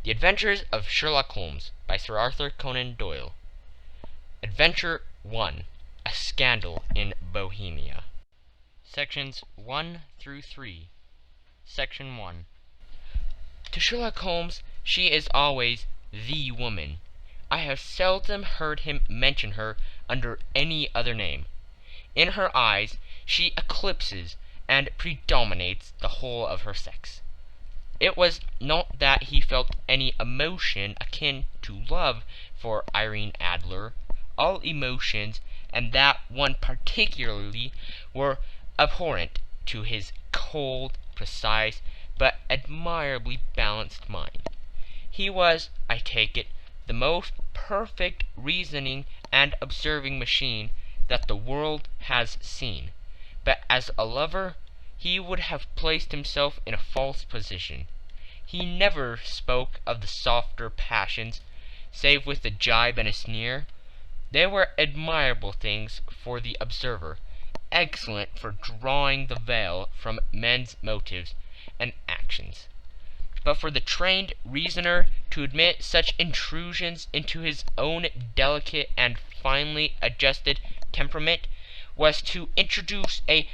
The Adventures of Sherlock Holmes by Sir Arthur Conan Doyle. Adventure 1. A Scandal in Bohemia. Sections 1 through 3. Section 1. To Sherlock Holmes, she is always the woman. I have seldom heard him mention her under any other name. In her eyes, she eclipses and predominates the whole of her sex. It was not that he felt any emotion akin to love for Irene Adler. All emotions, and that one particularly, were abhorrent to his cold, precise, but admirably balanced mind. He was, I take it, the most perfect reasoning and observing machine that the world has seen, but as a lover he would have placed himself in a false position. He never spoke of the softer passions, save with a jibe and a sneer. They were admirable things for the observer, excellent for drawing the veil from men's motives and actions. But for the trained reasoner to admit such intrusions into his own delicate and finely adjusted temperament was to introduce a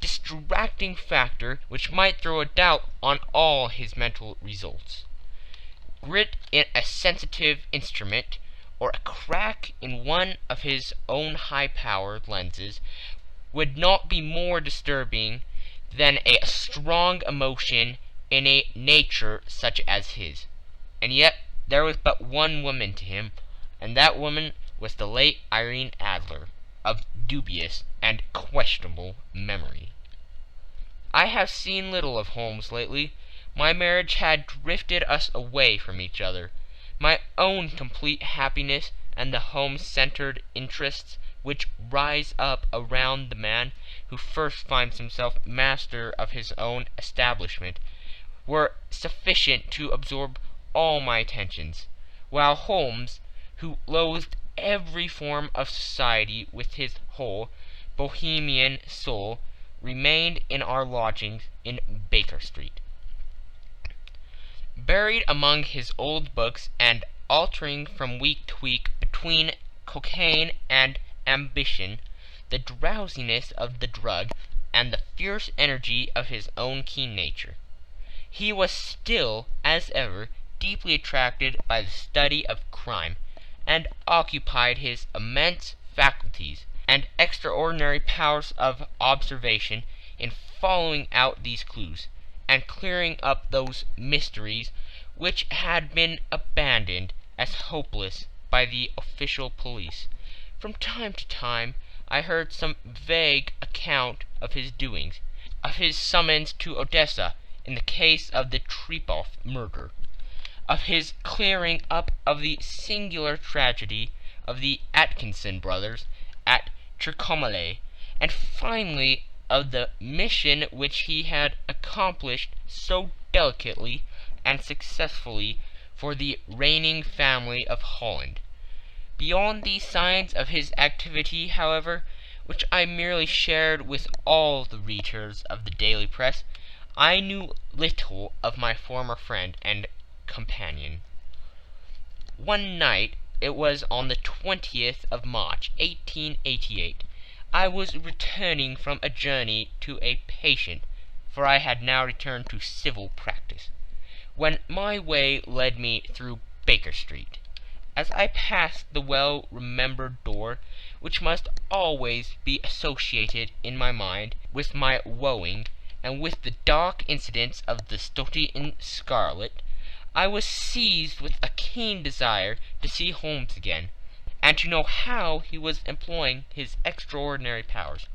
distracting factor which might throw a doubt on all his mental results. Grit in a sensitive instrument, or a crack in one of his own high-powered lenses, would not be more disturbing than a strong emotion in a nature such as his. And yet there was but one woman to him, and that woman was the late Irene Adler, of dubious and questionable memory. I have seen little of Holmes lately. My marriage had drifted us away from each other. My own complete happiness and the home-centered interests which rise up around the man who first finds himself master of his own establishment were sufficient to absorb all my attentions, while Holmes, who loathed every form of society with his whole Bohemian soul, remained in our lodgings in Baker Street. Buried among his old books and altering from week to week between cocaine and ambition, the drowsiness of the drug, and the fierce energy of his own keen nature, he was still, as ever, deeply attracted by the study of crime, and occupied his immense faculties and extraordinary powers of observation in following out these clues, and clearing up those mysteries which had been abandoned as hopeless by the official police. From time to time I heard some vague account of his doings, of his summons to Odessa in the case of the Trepov murder, of his clearing up of the singular tragedy of the Atkinson brothers at Trincomalee, and finally of the mission which he had accomplished so delicately and successfully for the reigning family of Holland. Beyond these signs of his activity, however, which I merely shared with all the readers of the daily press, I knew little of my former friend and companion. One night, it was on the 20th of March, 1888, I was returning from a journey to a patient, for I had now returned to civil practice, when my way led me through Baker Street. As I passed the well-remembered door, which must always be associated in my mind with my wooing, and with the dark incidents of the Stoty in Scarlet, I was seized with a keen desire to see Holmes again, and to know how he was employing his extraordinary powers.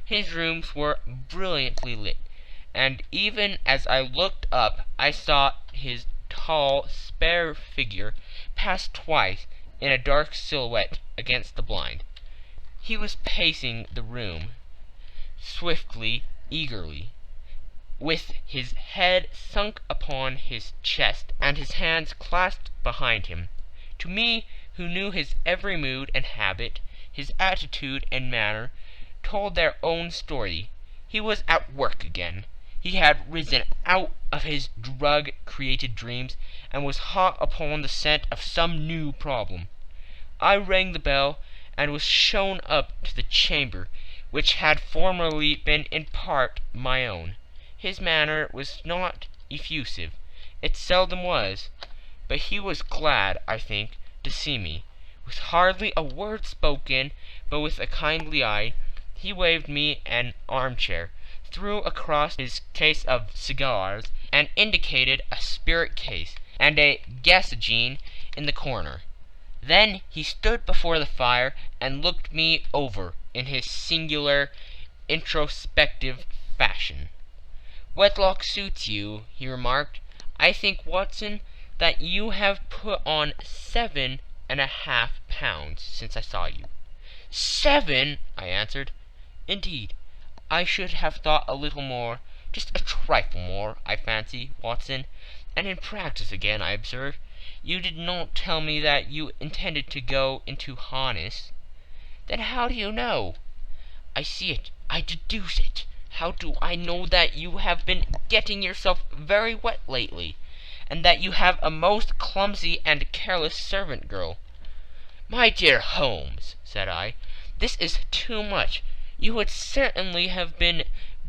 His rooms were brilliantly lit, and even as I looked up I saw his tall, spare figure pass twice in a dark silhouette against the blind. He was pacing the room, swiftly, eagerly, with his head sunk upon his chest and his hands clasped behind him. To me, who knew his every mood and habit, his attitude and manner, told their own story. He was at work again. He had risen out of his drug-created dreams and was hot upon the scent of some new problem. I rang the bell and was shown up to the chamber, which had formerly been in part my own. His manner was not effusive. It seldom was, but he was glad, I think, to see me. With hardly a word spoken, but with a kindly eye, he waved me an armchair, threw across his case of cigars, and indicated a spirit case and a gasogene in the corner. Then he stood before the fire and looked me over in his singular, introspective fashion. "Wedlock suits you," he remarked. "I think, Watson, that you have put on 7.5 pounds since I saw you." "7!" I answered. "Indeed, I should have thought a little more, just a trifle more, I fancy, Watson. And in practice again, I observe. You did not tell me that you intended to go into harness." "Then how do you know?" "I see it. I deduce it. How do I know that you have been getting yourself very wet lately, and that you have a most clumsy and careless servant girl?" "My dear Holmes," said I, "this is too much. You would certainly have been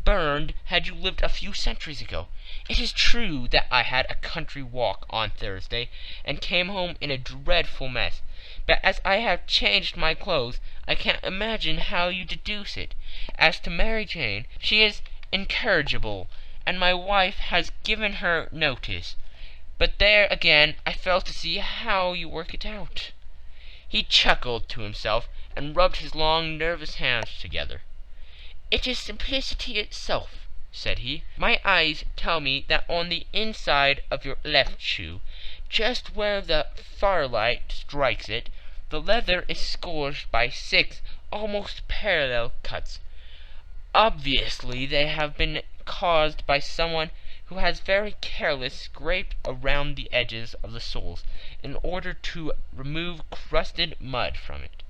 burned had you lived a few centuries ago. It is true that I had a country walk on Thursday, and came home in a dreadful mess. But as I have changed my clothes, I can't imagine how you deduce it. As to Mary Jane, she is incorrigible, and my wife has given her notice. But there again I fail to see how you work it out." He chuckled to himself, and rubbed his long, nervous hands together. "It is simplicity itself," said he. "My eyes tell me that on the inside of your left shoe, just where the firelight strikes it, the leather is scourged by 6 almost parallel cuts. Obviously they have been caused by someone who has very carelessly scraped around the edges of the soles in order to remove crusted mud from it.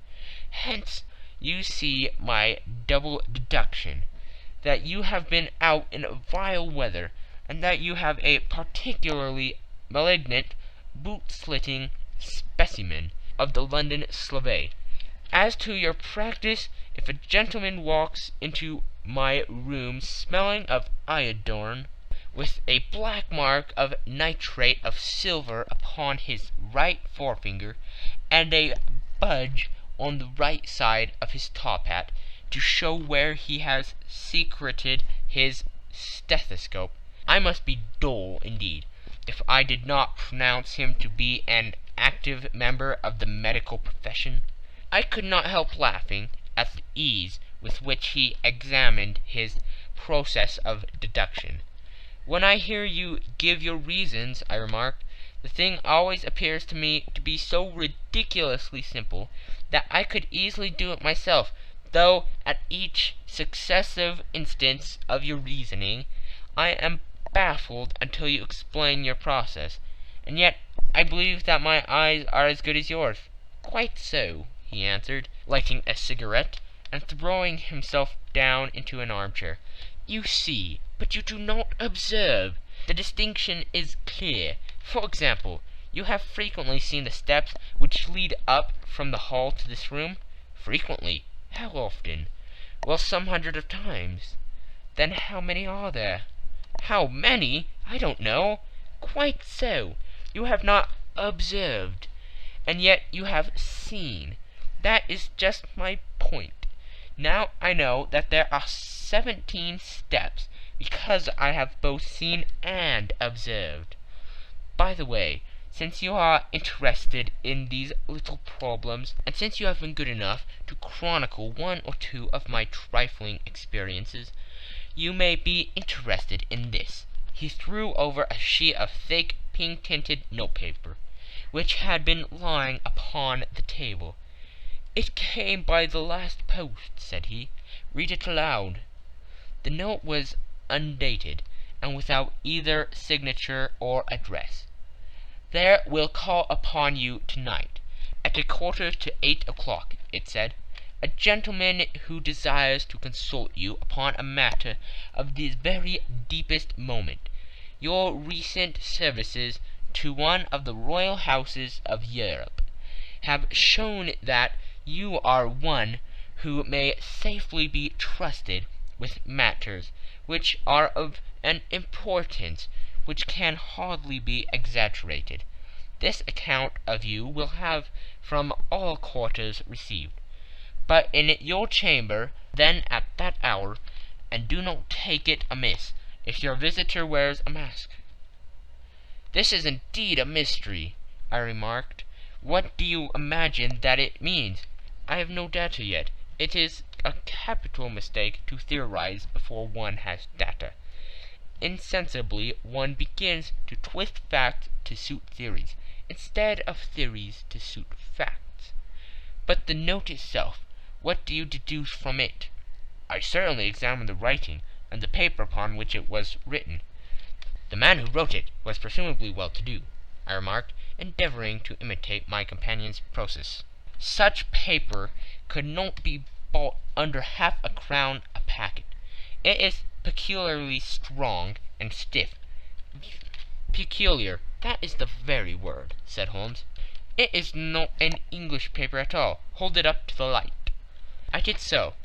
Hence you see my double deduction, that you have been out in vile weather, and that you have a particularly malignant, boot-slitting specimen of the London Slave. As to your practice, if a gentleman walks into my room smelling of iodine, with a black mark of nitrate of silver upon his right forefinger, and a budge on the right side of his top hat, to show where he has secreted his stethoscope, I must be dull indeed, if I did not pronounce him to be an active member of the medical profession." I could not help laughing at the ease with which he examined his process of deduction. "When I hear you give your reasons," I remarked, "the thing always appears to me to be so ridiculously simple that I could easily do it myself, though at each successive instance of your reasoning I am baffled until you explain your process. And yet I believe that my eyes are as good as yours." "Quite so," he answered, lighting a cigarette, and throwing himself down into an armchair. "You see, but you do not observe. The distinction is clear. For example, you have frequently seen the steps which lead up from the hall to this room?" "Frequently." "How often?" "Well, some hundreds of times." "Then how many are there?" "How many? I don't know." "Quite so. You have not observed, and yet you have seen. That is just my point. Now I know that there are 17 steps, because I have both seen and observed. By the way, since you are interested in these little problems, and since you have been good enough to chronicle 1 or 2 of my trifling experiences, you may be interested in this." He threw over a sheet of thick, pink-tinted notepaper, which had been lying upon the table. "It came by the last post," said he. "Read it aloud." The note was undated, and without either signature or address. "There will call upon you tonight, at 7:45, it said. a gentleman who desires to consult you upon a matter of the very deepest moment. Your recent services to one of the royal houses of Europe have shown that you are one who may safely be trusted with matters which are of an importance which can hardly be exaggerated. This account of you will have from all quarters received, but in your chamber then at that hour, and do not take it amiss if your visitor wears a mask." "This is indeed a mystery," I remarked. "What do you imagine that it means?" "I have no data yet. It is a capital mistake to theorize before one has data. Insensibly one begins to twist facts to suit theories, instead of theories to suit facts. But the note itself, what do you deduce from it?" "I certainly examined the writing, and the paper upon which it was written." "The man who wrote it was presumably well-to-do," I remarked, endeavoring to imitate my companion's process. "Such paper could not be bought under half-a-crown a packet. It is peculiarly strong and stiff." "Peculiar, that is the very word," said Holmes. "It is not an English paper at all. Hold it up to the light." I did so,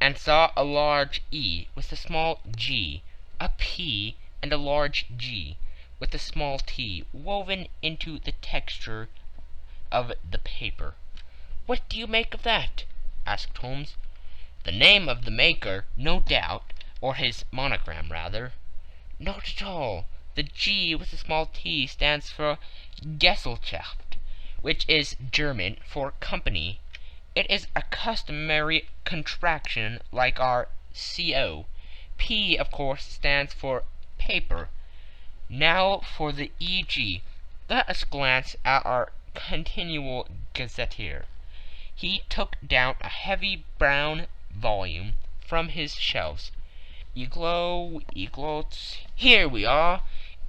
and saw a large E with a small g, a P and a large G with a small t woven into the texture of the paper. "What do you make of that?" asked Holmes. "The name of the maker, no doubt, or his monogram, rather." "Not at all. The G with the small t stands for Gesellschaft, which is German for company. It is a customary contraction like our CO. P, of course, stands for paper. Now for the EG. Let us glance at our continual gazetteer." He took down a heavy brown volume from his shelves. Eglots. Here we are.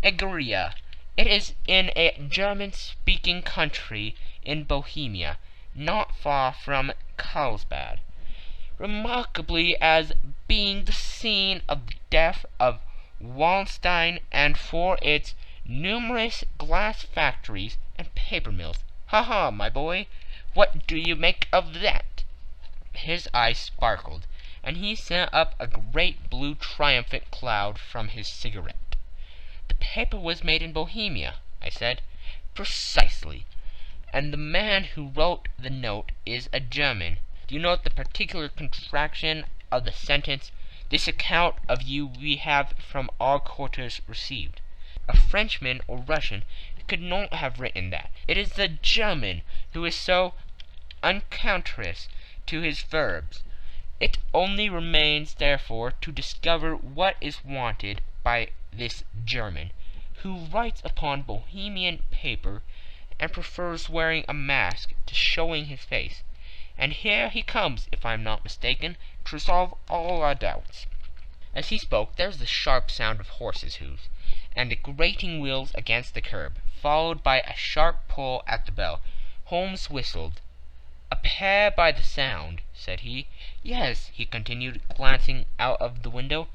Egeria. It is in a German-speaking country in Bohemia, not far from Carlsbad, remarkably as being the scene of the death of Wallenstein, and for its numerous glass factories and paper mills. Ha ha, my boy, what do you make of that?" His eyes sparkled, and he sent up a great blue triumphant cloud from his cigarette. "The paper was made in Bohemia," I said. "Precisely. And the man who wrote the note is a German. Do you note the particular contraction of the sentence, 'This account of you we have from all quarters received'? A Frenchman or Russian could not have written that. It is the German who is so unctuous to his verbs. It only remains, therefore, to discover what is wanted by this German, who writes upon Bohemian paper, and prefers wearing a mask to showing his face. And here he comes, if I am not mistaken, to resolve all our doubts." As he spoke, there was the sharp sound of horses' hoofs, and the grating wheels against the curb, followed by a sharp pull at the bell. Holmes whistled. "A pair by the sound," said he. "Yes," he continued, glancing out of the window,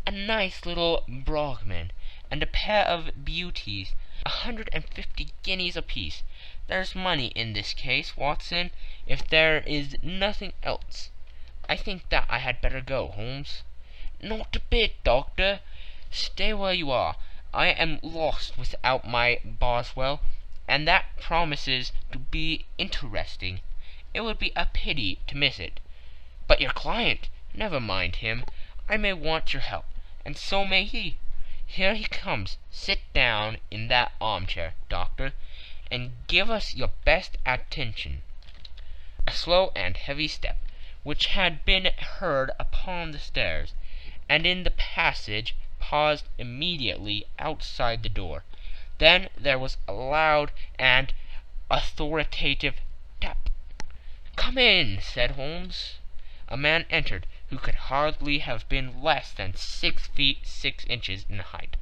"a nice little Brogman, and a pair of beauties, 150 guineas apiece. There's money in this case, Watson, if there is nothing else. I think that I had better go, Holmes." "Not a bit, Doctor. Stay where you are. I am lost without my Boswell, and that promises to be interesting. It would be a pity to miss it. But your client, never mind him. I may want your help, and so may he. Here he comes. Sit down in that armchair, Doctor, and give us your best attention." A slow and heavy step, which had been heard upon the stairs and in the passage, paused immediately outside the door. Then there was a loud and authoritative tap. "Come in," said Holmes. A man entered, who could hardly have been less than 6 feet 6 inches in height,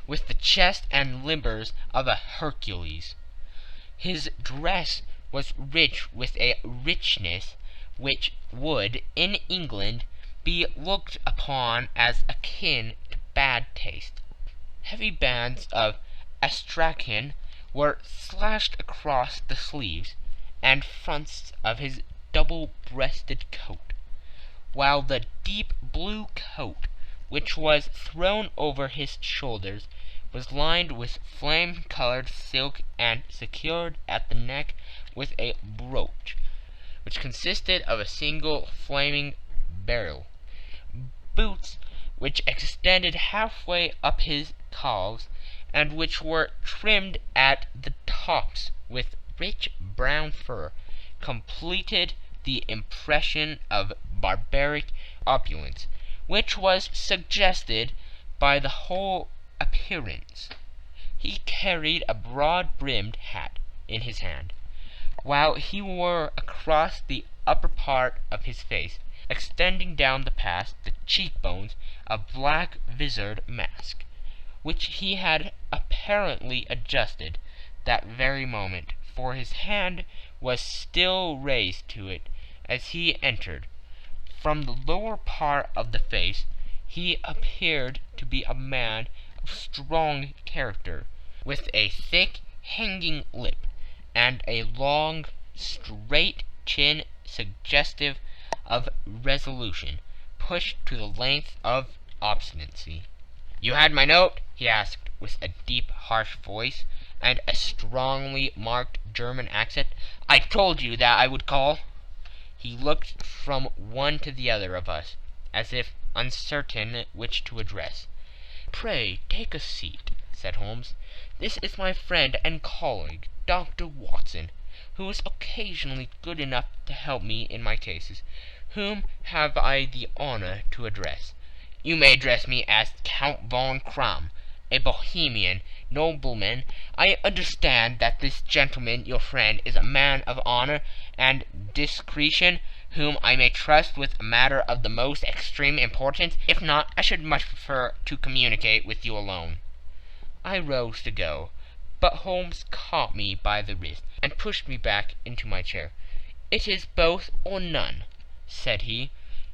with the chest and limbers of a Hercules. His dress was rich with a richness which would, in England, be looked upon as akin to bad taste. Heavy bands of astrakhan were slashed across the sleeves and fronts of his double-breasted coat, while the deep blue coat, which was thrown over his shoulders, was lined with flame-colored silk and secured at the neck with a brooch, which consisted of a single flaming beryl. Boots, which extended halfway up his calves, and which were trimmed at the tops with rich brown fur, completed the impression of barbaric opulence, which was suggested by the whole appearance. He carried a broad-brimmed hat in his hand, while he wore across the upper part of his face, extending down the past the cheekbones, a black-visored mask, which he had apparently adjusted that very moment, for his hand was still raised to it as he entered. From the lower part of the face he appeared to be a man of strong character, with a thick, hanging lip, and a long, straight chin suggestive of resolution, pushed to the length of obstinacy. "You had my note?" he asked, with a deep, harsh voice, and a strongly marked German accent. "I told you that I would call." He looked from one to the other of us, as if uncertain which to address. "Pray take a seat," said Holmes. "This is my friend and colleague, Dr. Watson, who is occasionally good enough to help me in my cases. Whom have I the honor to address?" "You may address me as Count von Kramm, a Bohemian nobleman. I understand that this gentleman, your friend, is a man of honor and discretion, whom I may trust with a matter of the most extreme importance. If not, I should much prefer to communicate with you alone." I rose to go, but Holmes caught me by the wrist and pushed me back into my chair. "It is both or none," said he.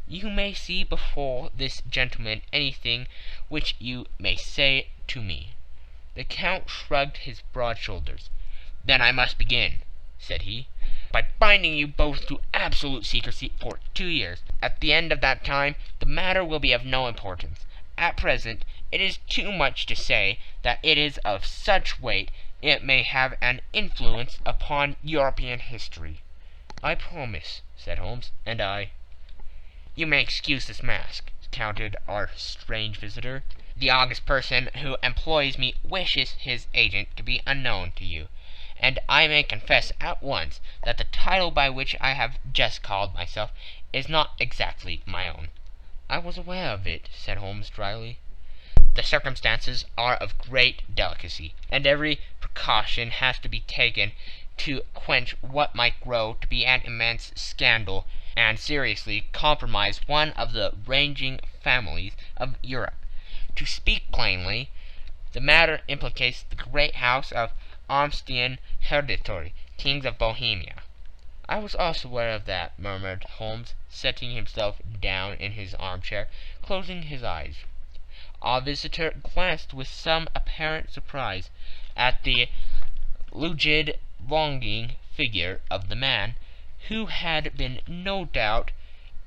"You may see before this gentleman anything which you may say to me." The Count shrugged his broad shoulders. "Then I must begin," said he, "by binding you both to absolute secrecy for 2 years. At the end of that time the matter will be of no importance. At present it is too much to say that it is of such weight it may have an influence upon European history." "I promise," said Holmes. "And I." "You may excuse this mask," countered our strange visitor. "The august person who employs me wishes his agent to be unknown to you, and I may confess at once that the title by which I have just called myself is not exactly my own." "I was aware of it," said Holmes dryly. "The circumstances are of great delicacy, and every precaution has to be taken to quench what might grow to be an immense scandal and seriously compromise one of the reigning families of Europe. To speak plainly, the matter implicates the great house of Amstein Hereditary, kings of Bohemia." "I was also aware of that," murmured Holmes, setting himself down in his armchair, closing his eyes. Our visitor glanced with some apparent surprise at the lugid, longing figure of the man, who had been no doubt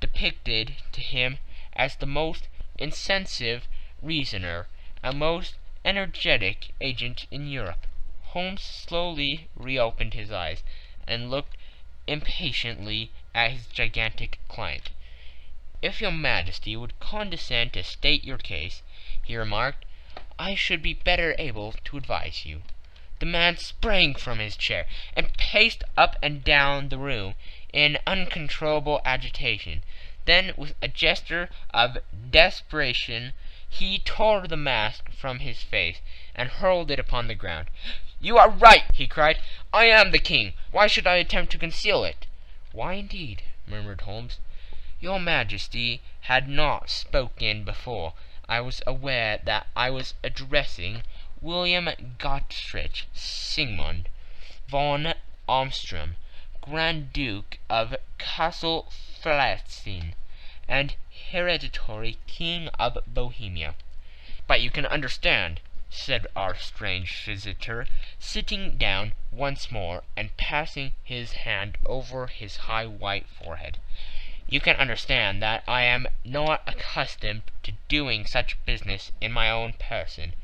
depicted to him as the most incisive reasoner, a most energetic agent in Europe. Holmes slowly reopened his eyes, and looked impatiently at his gigantic client. "If your Majesty would condescend to state your case," he remarked, "I should be better able to advise you." The man sprang from his chair, and paced up and down the room in uncontrollable agitation. Then, with a gesture of desperation, he tore the mask from his face, and hurled it upon the ground. "You are right!" he cried. "I am the king. Why should I attempt to conceal it?" "Why, indeed?" murmured Holmes. "Your Majesty had not spoken before. I was aware that I was addressing William Gottrich Sigmund von Armstrong, Grand Duke of Castle Flatzin and hereditary King of Bohemia. But you can understand, said our strange visitor, sitting down once more and passing his hand over his high white forehead. You can understand that I am not accustomed to doing such business in my own person,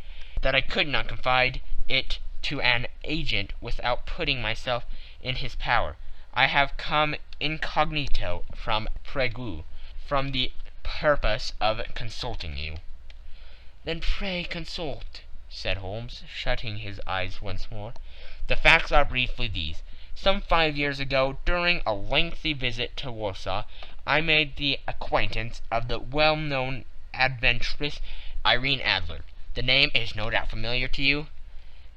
that I could not confide it to an agent without putting myself in his power. I have come incognito from Prague, from the purpose of consulting you. Then pray consult, said Holmes, shutting his eyes once more. The facts are briefly these. Some 5 years ago, during a lengthy visit to Warsaw, I made the acquaintance of the well-known adventuress Irene Adler. The name is no doubt familiar to you?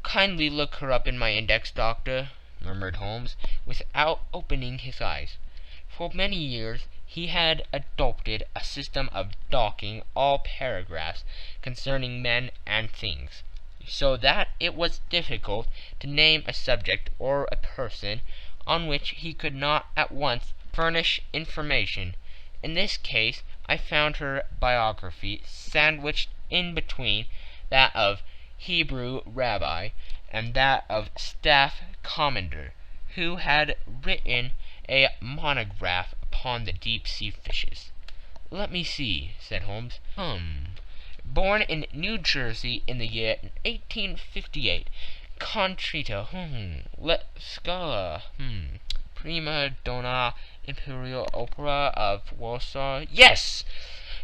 Kindly look her up in my index, Doctor, murmured Holmes, without opening his eyes. For many years he had adopted a system of docking all paragraphs concerning men and things, so that it was difficult to name a subject or a person on which he could not at once furnish information. In this case I found her biography sandwiched in between that of Hebrew rabbi and that of staff commander, who had written a monograph upon the deep-sea fishes. Let me see, said Holmes. Born in New Jersey in the year 1858. Contrita, Scala, prima donna Imperial Opera of Warsaw. Yes!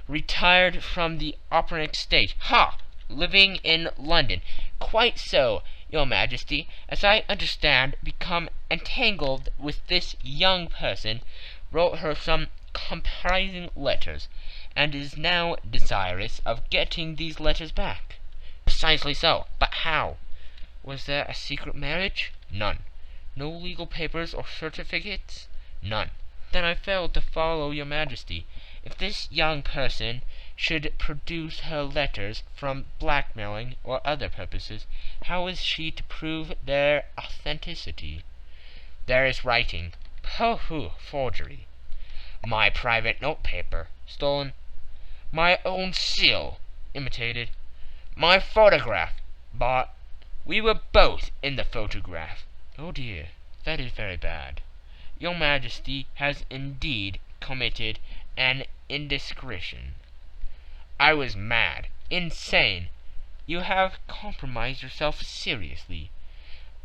Retired from the operatic stage. Ha! Living in London. Quite so, Your Majesty. As I understand, become entangled with this young person, wrote her some comprising letters, and is now desirous of getting these letters back. Precisely so. But how? Was there a secret marriage? None. No legal papers or certificates? None. Then I failed to follow, Your Majesty. If this young person should produce her letters from blackmailing or other purposes, how is she to prove their authenticity? There is writing. Pooh, forgery. My private notepaper, stolen. My own seal, imitated. My photograph, bought. We were both in the photograph. Oh dear, that is very bad. Your Majesty has indeed committed an indiscretion. I was mad, insane. You have compromised yourself seriously.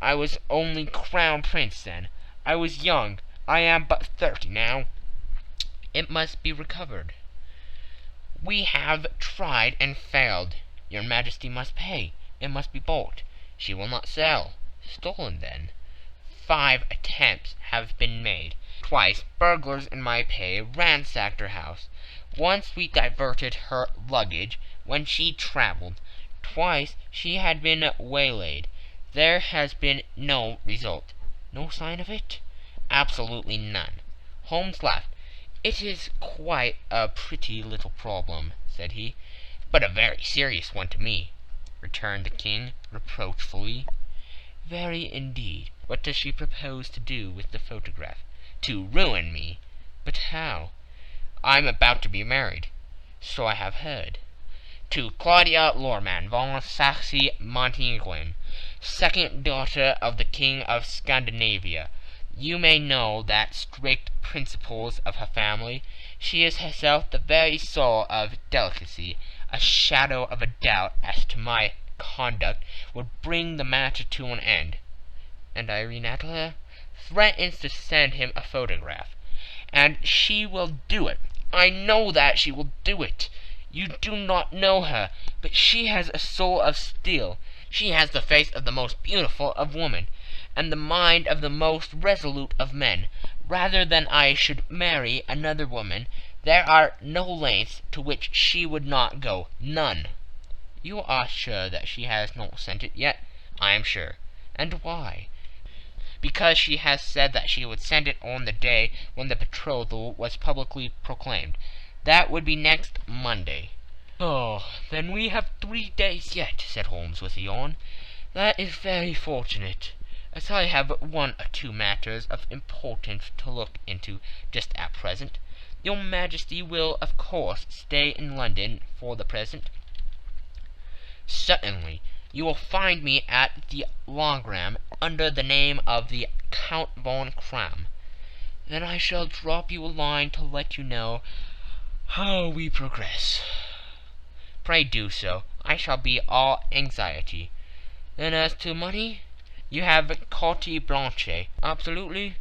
I was only Crown Prince then. I was young. I am but 30 now. It must be recovered. We have tried and failed. Your Majesty must pay. It must be bought. She will not sell. Stolen, then. 5 attempts have been made. Twice burglars in my pay ransacked her house. Once we diverted her luggage when she traveled. Twice she had been waylaid. There has been no result. No sign of it? Absolutely none. Holmes laughed. It is quite a pretty little problem, said he. But a very serious one to me, returned the king reproachfully. Very indeed. What does she propose to do with the photograph? To ruin me. But how? I'm about to be married. So I have heard. To Claudia Lorman von Saxe-Montenegrin, second daughter of the King of Scandinavia. You may know that strict principles of her family. She is herself the very soul of delicacy. A shadow of a doubt as to my conduct would bring the matter to an end. And Irene Adler threatens to send him a photograph. And she will do it. I know that she will do it. You do not know her, but she has a soul of steel. She has the face of the most beautiful of women, and the mind of the most resolute of men. Rather than I should marry another woman, there are no lengths to which she would not go. None. You are sure that she has not sent it yet? I am sure. And why? Because she has said that she would send it on the day when the betrothal was publicly proclaimed. That would be next Monday. Oh, then we have 3 days yet, said Holmes with a yawn. That is very fortunate. as I have one or two matters of importance to look into just at present. Your Majesty will, of course, stay in London for the present?" "Certainly. You will find me at the Langram under the name of the Count von Kram." "Then I shall drop you a line to let you know how we progress." "Pray do so. I shall be all anxiety." "Then as to money, you have carte blanche?" "Absolutely."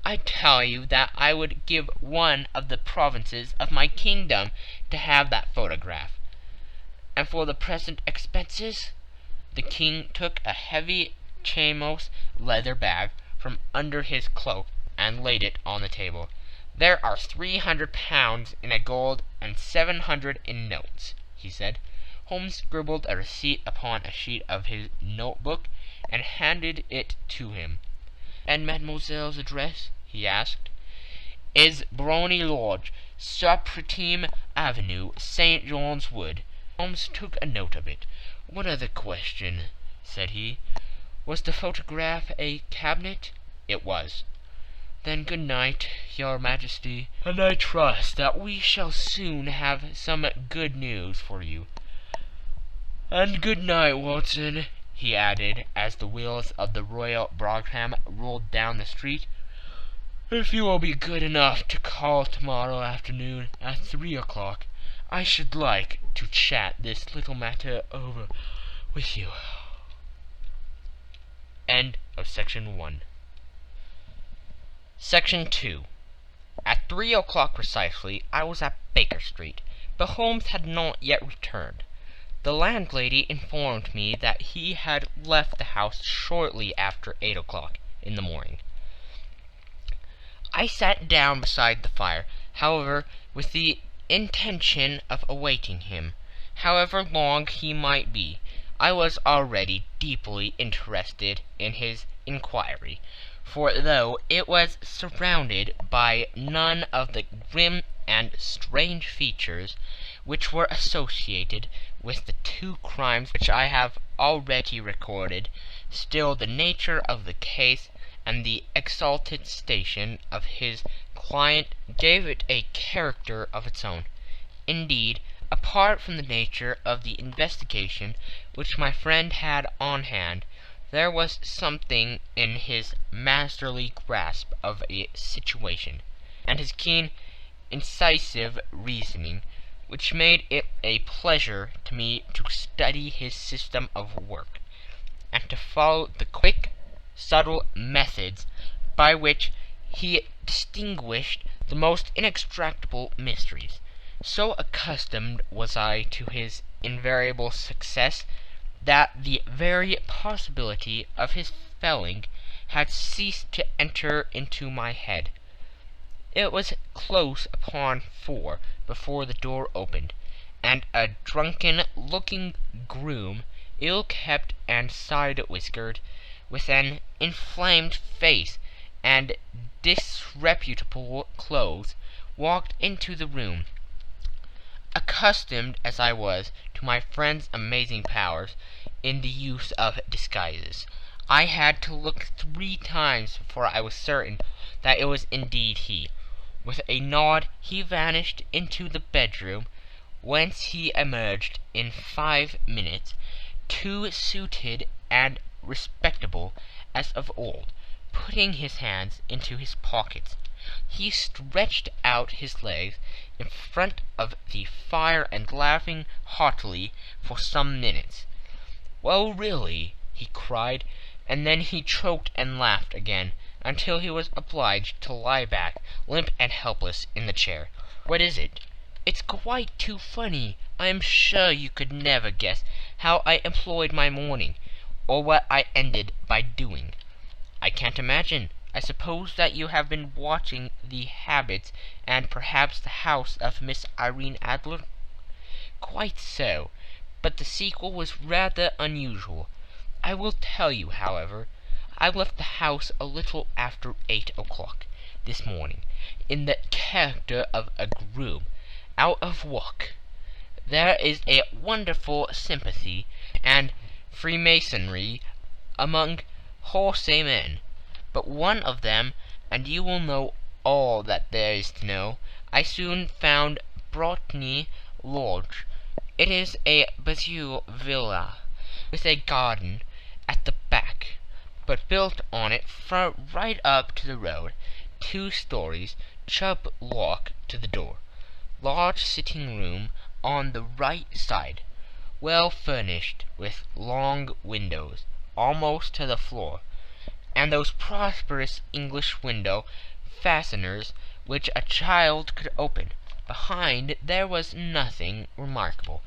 "I tell you that I would give one of the provinces of my kingdom to have that photograph." "And for the present expenses?" The king took a heavy chamois leather bag from under his cloak and laid it on the table. "There are 300 pounds in gold and 700 in notes," he said. Holmes scribbled a receipt upon a sheet of his notebook and handed it to him. "And mademoiselle's address?" he asked. "Is Brony Lodge, Serpentine Avenue, St. John's Wood." Holmes took a note of it. "One other question," said he. "Was the photograph a cabinet?" "It was." "Then good night, your Majesty, and I trust that we shall soon have some good news for you." "And good night, Watson," he added, as the wheels of the Royal brougham rolled down the street. "If you will be good enough to call tomorrow afternoon at 3 o'clock, I should like to chat this little matter over with you." End of Section 1. Section 2. At 3 o'clock precisely, I was at Baker Street, but Holmes had not yet returned. The landlady informed me that he had left the house shortly after 8 o'clock in the morning. I sat down beside the fire, however, with the intention of awaiting him. However long he might be, I was already deeply interested in his inquiry, for though it was surrounded by none of the grim and strange features which were associated with the two crimes which I have already recorded, still the nature of the case and the exalted station of his client gave it a character of its own. Indeed, apart from the nature of the investigation which my friend had on hand, there was something in his masterly grasp of a situation, and his keen, incisive reasoning, which made it a pleasure to me to study his system of work, and to follow the quick, subtle methods by which he distinguished the most inextractable mysteries. So accustomed was I to his invariable success that the very possibility of his failing had ceased to enter into my head. It was close upon 4 before the door opened, and a drunken-looking groom, ill-kept and side-whiskered, with an inflamed face and disreputable clothes, walked into the room. Accustomed as I was to my friend's amazing powers in the use of disguises, I had to look 3 times before I was certain that it was indeed he. With a nod he vanished into the bedroom, whence he emerged in 5 minutes, too suited and respectable as of old, putting his hands into his pockets. He stretched out his legs in front of the fire and laughing heartily for some minutes. "Well, really," he cried, and then he choked and laughed again, until he was obliged to lie back, limp and helpless, in the chair. "What is it?" "It's quite too funny. I am sure you could never guess how I employed my morning, or what I ended by doing." "I can't imagine. I suppose that you have been watching the habits and perhaps the house of Miss Irene Adler?" "Quite so, but the sequel was rather unusual. I will tell you, however. I left the house a little after 8 o'clock this morning, in the character of a groom, out of work. There is a wonderful sympathy and freemasonry among wholesome men. But one of them, and you will know all that there is to know, I soon found Botany Lodge. It is a bijou villa, with a garden at the back, but built on it right up to the road, 2 stories, chub lock to the door, large sitting room on the right side, well furnished with long windows almost to the floor, and those prosperous English window fasteners which a child could open. Behind there was nothing remarkable,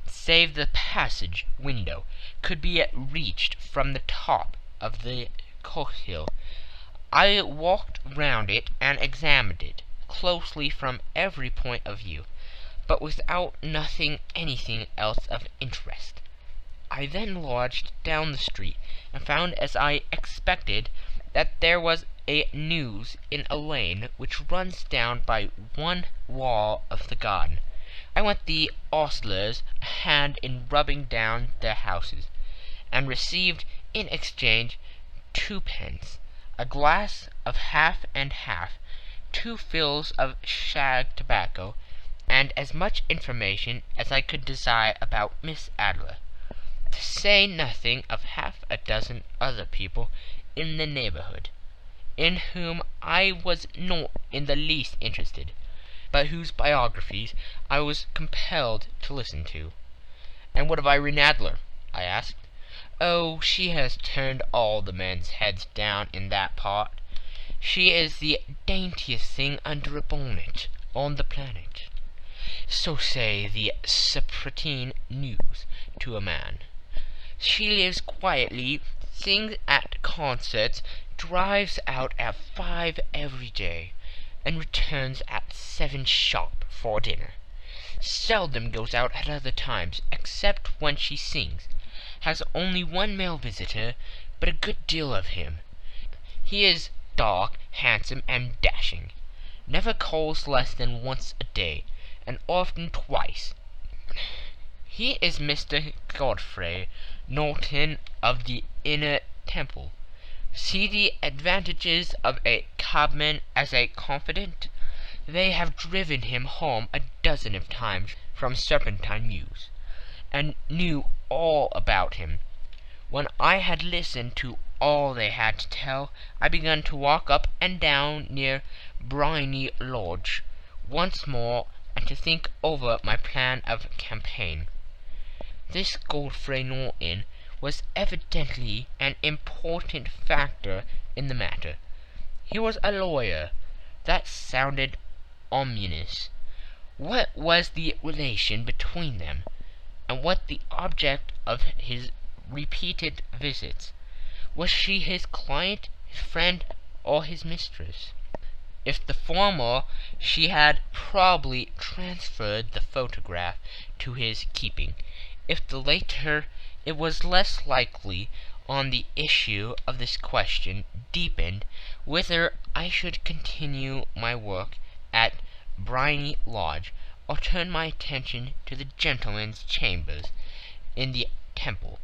save the passage window could be reached from the top of the courtyard. I walked round it and examined it closely from every point of view, but without nothing anything else of interest. I then lodged down the street, and found, as I expected, that there was a news in a lane which runs down by one wall of the garden. I went the ostlers a hand in rubbing down their houses, and received in exchange 2 pence, a glass of half and half, 2 fills of shag tobacco, and as much information as I could desire about Miss Adler, to say nothing of half a dozen other people in the neighborhood, in whom I was not in the least interested, but whose biographies I was compelled to listen to. "And what of Irene Adler?" I asked. "Oh, she has turned all the men's heads down in that part. She is the daintiest thing under a bonnet on the planet. So say the Sappratine News to a man. She lives quietly, sings at concerts, drives out at 5 every day, and returns at 7 sharp for dinner. Seldom goes out at other times, except when she sings. Has only 1 male visitor, but a good deal of him. He is dark, handsome, and dashing. Never calls less than once a day, and often twice. He is Mr. Godfrey Norton of the Inner Temple. See the advantages of a cabman as a confidant. They have driven him home a dozen of times from Serpentine Mews, and knew all about him. When I had listened to all they had to tell, I began to walk up and down near Briony Lodge once more, and to think over my plan of campaign. This Godfrey Norton was evidently an important factor in the matter. He was a lawyer. That sounded ominous. What was the relation between them, and what the object of his repeated visits? Was she his client, his friend, or his mistress? If the former, she had probably transferred the photograph to his keeping. If the latter, it was less likely on the issue of this question deepened whether I should continue my work at Briony Lodge, or turn my attention to the gentlemen's chambers in the Temple.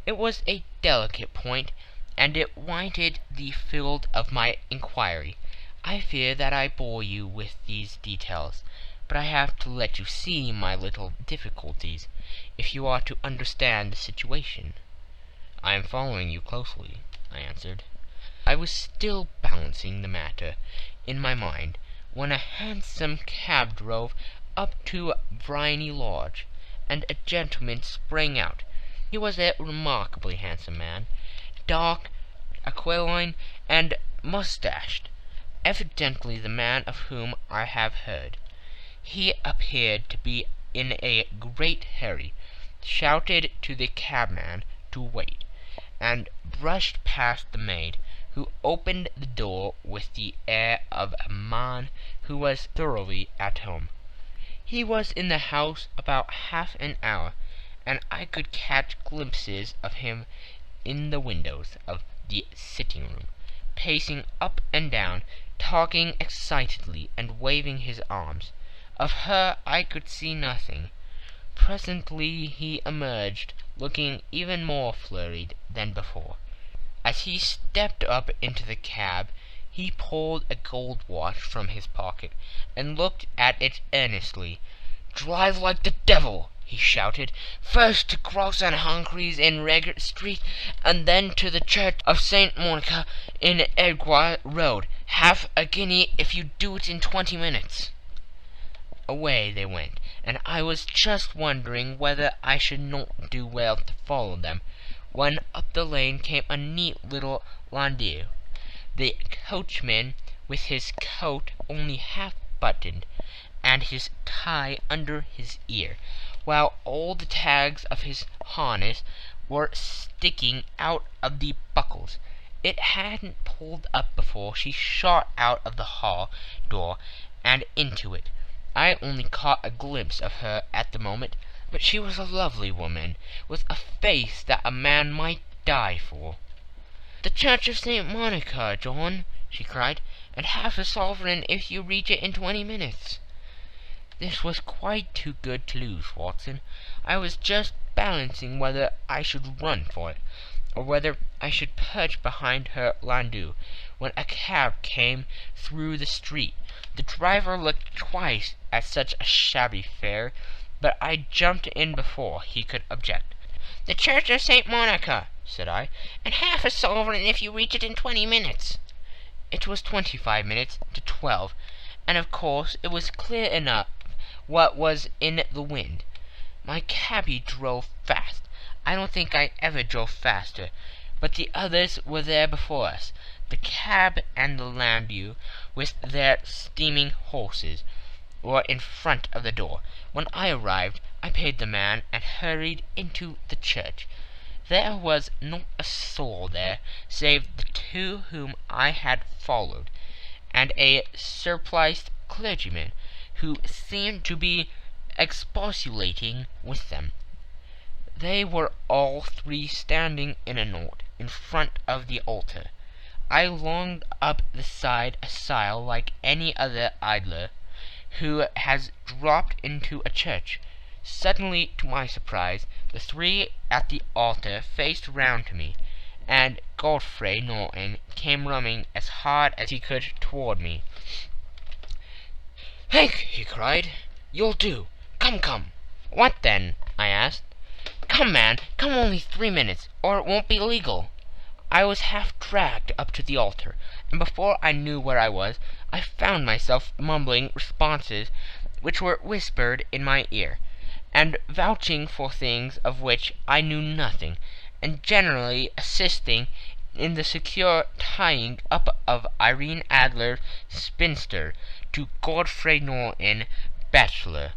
It was a delicate point, and it wanted the field of my inquiry. I fear that I bore you with these details, but I have to let you see my little difficulties, if you are to understand the situation. "I am following you closely," I answered. I was still balancing the matter in my mind, when a hansom cab drove up to Briony Lodge, and a gentleman sprang out. He was a remarkably handsome man, dark, aquiline, and moustached, evidently the man of whom I have heard. He appeared to be in a great hurry, shouted to the cabman to wait, and brushed past the maid, who opened the door with the air of a man who was thoroughly at home. He was in the house about half an hour, and I could catch glimpses of him in the windows of the sitting-room, pacing up and down, talking excitedly, and waving his arms. Of her I could see nothing. Presently he emerged, looking even more flurried than before. As he stepped up into the cab, he pulled a gold watch from his pocket and looked at it earnestly. "Drive like the devil!" he shouted. "First to Gross and Humphrey's in Regent Street, and then to the Church of St. Monica in Edgware Road. Half a guinea if you do it in 20 minutes." Away they went, and I was just wondering whether I should not do well to follow them, when up the lane came a neat little landau. The coachman, with his coat only half buttoned, and his tie under his ear, while all the tags of his harness were sticking out of the buckles. It hadn't pulled up before she shot out of the hall door and into it. I only caught a glimpse of her at the moment, but she was a lovely woman, with a face that a man might die for. "The Church of St. Monica, John," she cried, "and half a sovereign if you reach it in 20 minutes." This was quite too good to lose, Watson. I was just balancing whether I should run for it, or whether I should perch behind her landau, when a cab came through the street. The driver looked twice at such a shabby fare, but I jumped in before he could object. "The Church of St. Monica," said I, "and half a sovereign if you reach it in 20 minutes." It was 25 minutes to 12, and of course it was clear enough what was in the wind. My cabby drove fast. I don't think I ever drove faster, but the others were there before us, the cab and the landau, with their steaming horses, were in front of the door. When I arrived, I paid the man and hurried into the church. There was not a soul there, save the two whom I had followed, and a surpliced clergyman, who seemed to be expostulating with them. They were all three standing in a knot in front of the altar. I longed up the side aisle like any other idler who has dropped into a church. Suddenly, to my surprise, the three at the altar faced round to me, and Godfrey Norton came running as hard as he could toward me. "Hank," he cried, "you'll do. Come, come." "What then?" I asked. "Come, man, come only 3 minutes, or it won't be legal." I was half dragged up to the altar, and before I knew where I was, I found myself mumbling responses which were whispered in my ear, and vouching for things of which I knew nothing, and generally assisting in the secure tying up of Irene Adler, spinster, to Godfrey Norton, bachelor.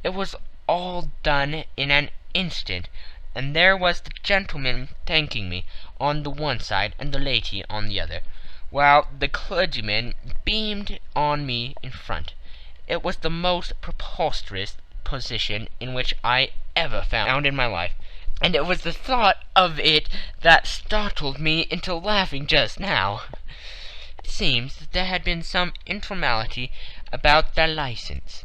It was all done in an instant, and there was the gentleman thanking me on the one side and the lady on the other, while the clergyman beamed on me in front. It was the most preposterous position in which I ever found in my life, and it was the thought of it that startled me into laughing just now. It seems that there had been some informality about their license,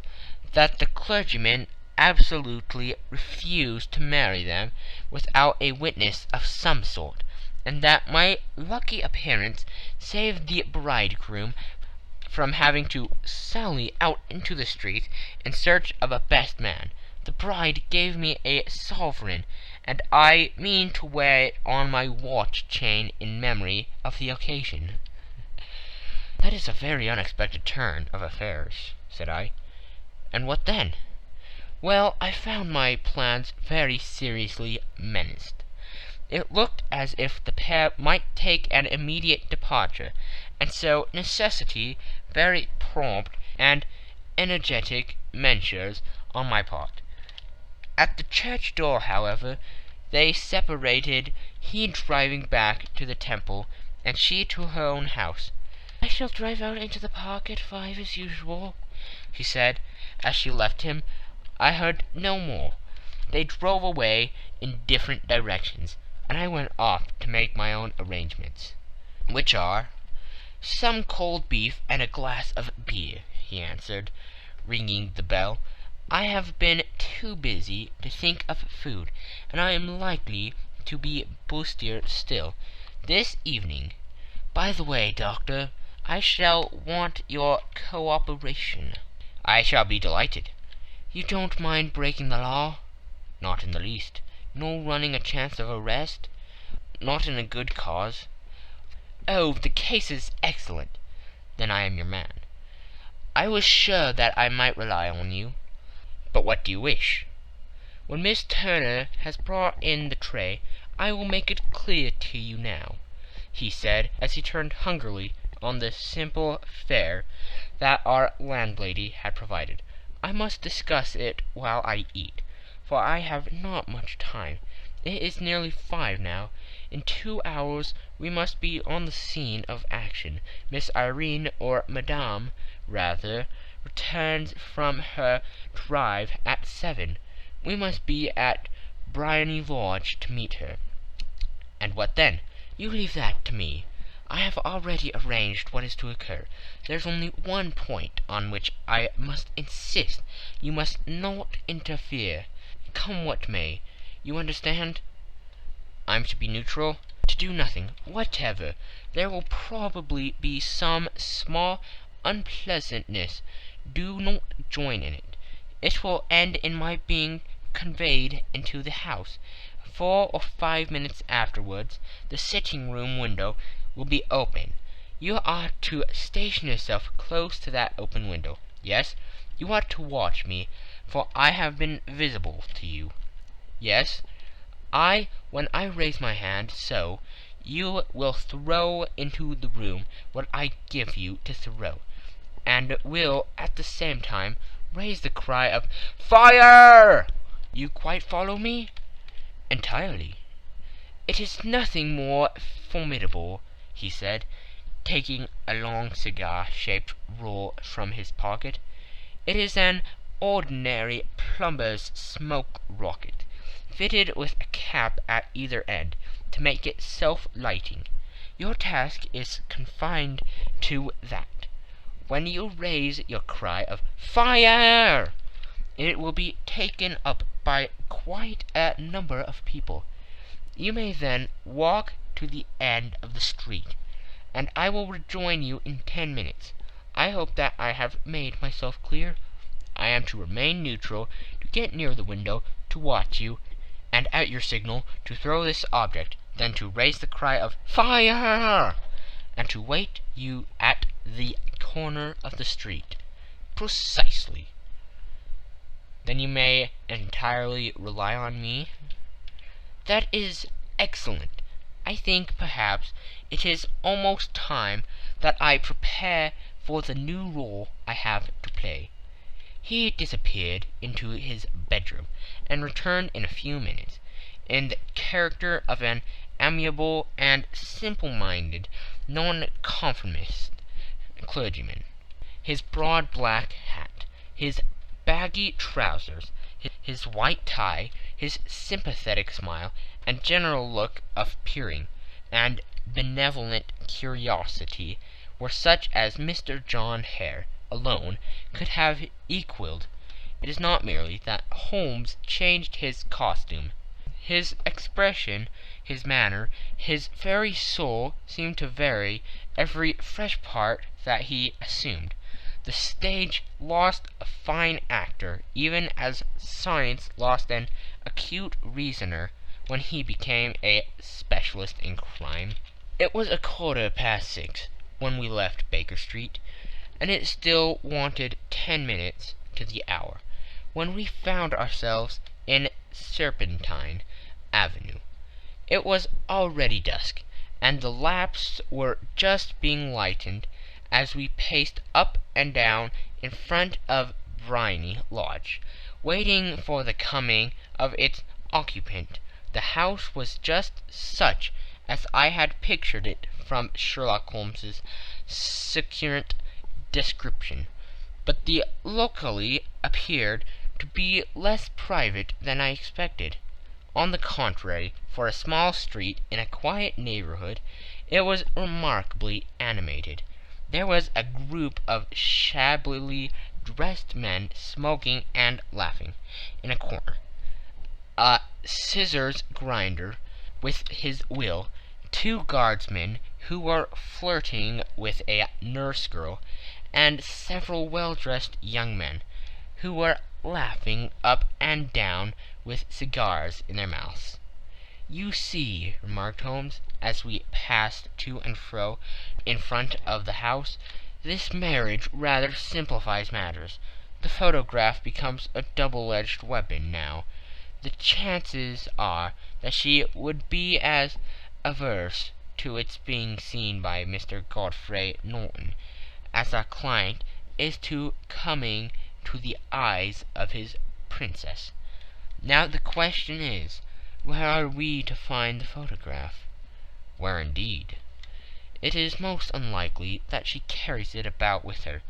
that the clergyman absolutely refused to marry them without a witness of some sort, and that my lucky appearance saved the bridegroom from having to sally out into the street in search of a best man. The bride gave me a sovereign, and I mean to wear it on my watch chain in memory of the occasion. "That is a very unexpected turn of affairs," said I. "And what then?" "Well, I found my plans very seriously menaced. It looked as if the pair might take an immediate departure, and so necessity very prompt and energetic measures on my part. At the church door, however, they separated, he driving back to the temple, and she to her own house. "I shall drive out into the park at 5 as usual," she said, as she left him. I heard no more. They drove away in different directions, and I went off to make my own arrangements. "Which are?" "Some cold beef and a glass of beer," he answered, ringing the bell. "I have been too busy to think of food, and I am likely to be bustier still. this evening. By the way, Doctor, I shall want your cooperation." "I shall be delighted." "You don't mind breaking the law?" "Not in the least." "Nor running a chance of arrest?" "Not in a good cause." "Oh, the case is excellent." "Then I am your man." "I was sure that I might rely on you." "But what do you wish?" "When Miss Turner has brought in the tray, I will make it clear to you now," he said, as he turned hungrily on the simple fare that our landlady had provided. "I must discuss it while I eat, for I have not much time. It is nearly 5 now. In 2 hours we must be on the scene of action. Miss Irene, or Madame, rather, returns from her drive at 7. We must be at Briony Lodge to meet her." "And what then?" "You leave that to me. I have already arranged what is to occur. There's only one point on which I must insist. You must not interfere, come what may. You understand?" "I'm to be neutral?" "To do nothing whatever. There will probably be some small unpleasantness. Do not join in it. It will end in my being conveyed into the house. 4 or 5 minutes afterwards the sitting-room window will be open. You are to station yourself close to that open window. Yes, you are to watch me, for I have been visible to you. Yes, when I raise my hand, so, you will throw into the room what I give you to throw, and will at the same time raise the cry of 'Fire!' You quite follow me?" "Entirely." "It is nothing more formidable," he said, taking a long cigar-shaped roll from his pocket. "It is an ordinary plumber's smoke rocket, fitted with a cap at either end, to make it self-lighting. Your task is confined to that. When you raise your cry of 'Fire!' it will be taken up by quite a number of people. You may then walk to the end of the street, and I will rejoin you in 10 minutes. I hope that I have made myself clear. I am to remain neutral, to get near the window, to watch you, and at your signal to throw this object, then to raise the cry of 'Fire!' and to wait you at the corner of the street." "Precisely." "Then you may entirely rely on me?" "That is excellent. I think, perhaps, it is almost time that I prepare for the new role I have to play." He disappeared into his bedroom, and returned in a few minutes, in the character of an amiable and simple-minded nonconformist clergyman. His broad black hat, his baggy trousers, his white tie, his sympathetic smile, and general look of peering and benevolent curiosity were such as Mr. John Hare alone could have equalled. It is not merely that Holmes changed his costume. His expression, his manner, his very soul seemed to vary every fresh part that he assumed. The stage lost a fine actor, even as science lost an acute reasoner when he became a specialist in crime. It was 6:15 when we left Baker Street, and it still wanted 10 minutes to the hour, when we found ourselves in Serpentine Avenue. It was already dusk, and the lamps were just being lighted as we paced up and down in front of Briony Lodge, waiting for the coming of its occupant. The house was just such as I had pictured it from Sherlock Holmes's succinct description, but the locale appeared to be less private than I expected. On the contrary, for a small street in a quiet neighborhood, it was remarkably animated. There was a group of shabbily dressed men smoking and laughing in a corner. A scissors grinder, with his wheel, two guardsmen who were flirting with a nurse girl, and several well-dressed young men who were laughing up and down with cigars in their mouths. "You see," remarked Holmes, as we passed to and fro in front of the house, "this marriage rather simplifies matters. The photograph becomes a double-edged weapon now. The chances are that she would be as averse to its being seen by Mr. Godfrey Norton as our client is to coming to the eyes of his princess. Now the question is, where are we to find the photograph?" "Where indeed?" "It is most unlikely that she carries it about with her.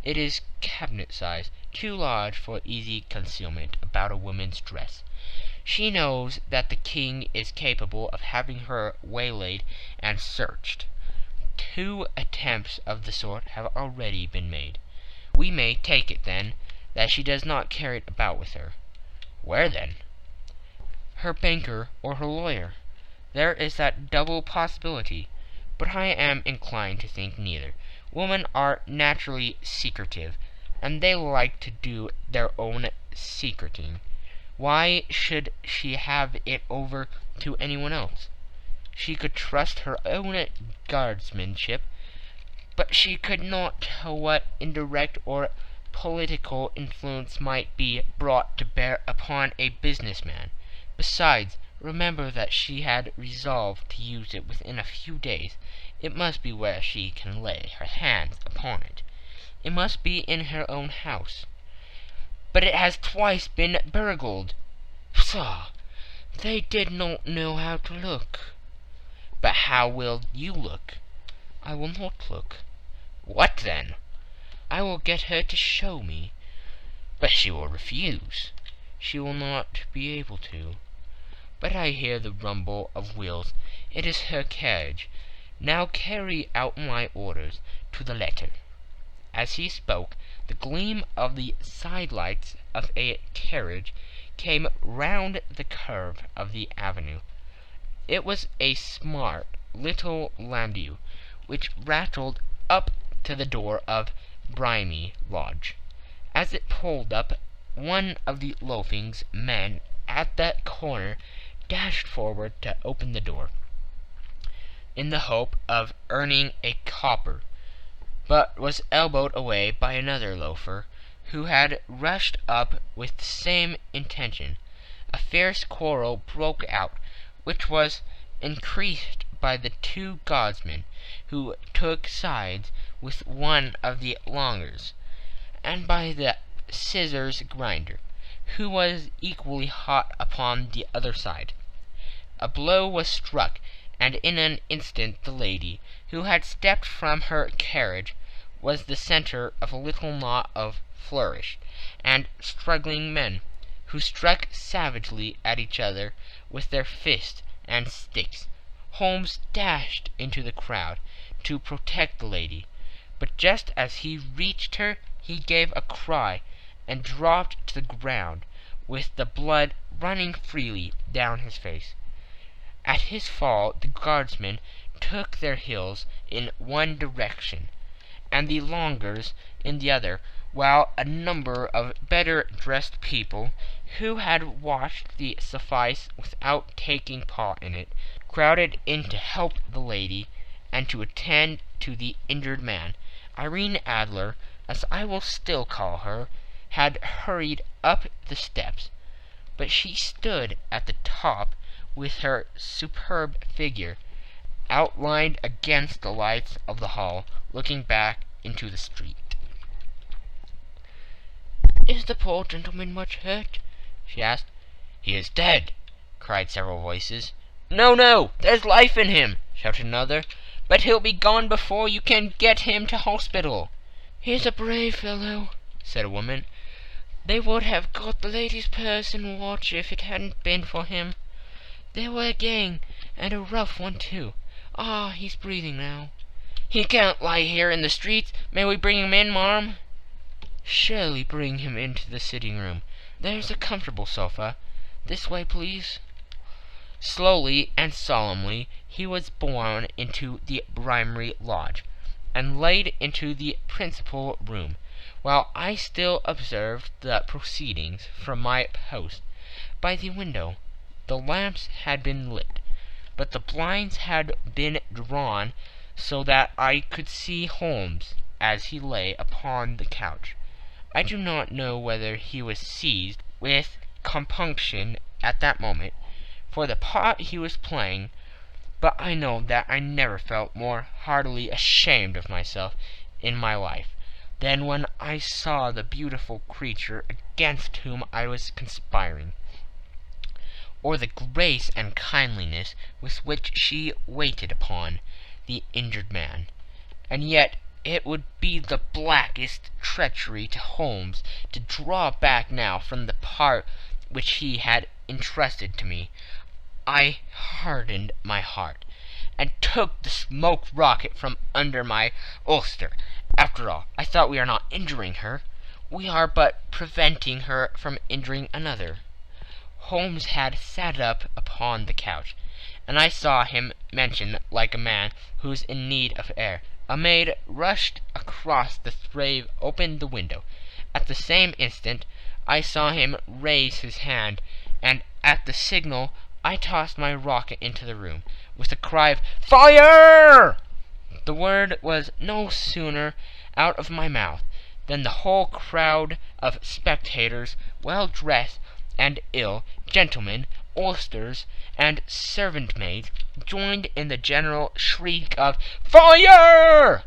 It is cabinet-size, too large for easy concealment about a woman's dress. She knows that the king is capable of having her waylaid and searched. 2 attempts of the sort have already been made. We may take it, then, that she does not carry it about with her." "Where, then?" "Her banker or her lawyer. There is that double possibility, but I am inclined to think neither. Women are naturally secretive, and they like to do their own secreting. Why should she have it over to anyone else? She could trust her own guardsmanship, but she could not tell what indirect or political influence might be brought to bear upon a businessman. Besides, remember that she had resolved to use it within a few days. It must be where she can lay her hands upon it. It must be in her own house." "But it has twice been burgled." "Pshaw! They did not know how to look." "But how will you look?" "I will not look." "What then?" "I will get her to show me." "But she will refuse." "She will not be able to. But I hear the rumble of wheels. It is her carriage. Now carry out my orders to the letter." As he spoke, the gleam of the side-lights of a carriage came round the curve of the avenue. It was a smart little landau, which rattled up to the door of Bohemia Lodge. As it pulled up, one of the loafing men at that corner dashed forward to open the door, in the hope of earning a copper, but was elbowed away by another loafer, who had rushed up with the same intention. A fierce quarrel broke out, which was increased by the 2 guardsmen, who took sides with one of the longers, and by the scissors grinder, who was equally hot upon the other side. A blow was struck, and in an instant the lady, who had stepped from her carriage, was the centre of a little knot of flourished and struggling men, who struck savagely at each other with their fists and sticks. Holmes dashed into the crowd to protect the lady, but just as he reached her he gave a cry and dropped to the ground, with the blood running freely down his face. At his fall the guardsmen took their heels in one direction, and the longers in the other, while a number of better-dressed people, who had watched the suffice without taking part in it, crowded in to help the lady and to attend to the injured man. Irene Adler, as I will still call her, had hurried up the steps, but she stood at the top with her superb figure outlined against the lights of the hall, looking back into the street. "Is the poor gentleman much hurt?" she asked. "He is dead," cried several voices. "No, no, there's life in him," shouted another, "but he'll be gone before you can get him to hospital." "He's a brave fellow," said a woman. "They would have got the lady's purse and watch if it hadn't been for him. They were a gang, and a rough one, too. Ah, he's breathing now." "He can't lie here in the streets. May we bring him in, marm?" "Surely bring him into the sitting-room. There's a comfortable sofa. This way, please." Slowly and solemnly he was borne into the Briarery Lodge, and laid into the principal room, while I still observed the proceedings from my post by the window. The lamps had been lit, but the blinds had been drawn so that I could see Holmes as he lay upon the couch. I do not know whether he was seized with compunction at that moment for the part he was playing, but I know that I never felt more heartily ashamed of myself in my life than when I saw the beautiful creature against whom I was conspiring, or the grace and kindliness with which she waited upon the injured man. And yet it would be the blackest treachery to Holmes to draw back now from the part which he had entrusted to me. I hardened my heart, and took the smoked rocket from under my ulster. After all, I thought, we are not injuring her. We are but preventing her from injuring another. Holmes had sat up upon the couch, and I saw him mention like a man who is in need of air. A maid rushed across the threshold, opened the window. At the same instant I saw him raise his hand, and at the signal I tossed my rocket into the room, with a cry of "Fire!" The word was no sooner out of my mouth than the whole crowd of spectators, well dressed and ill, gentlemen, ulsters, and servant-maids, joined in the general shriek of "Fire!"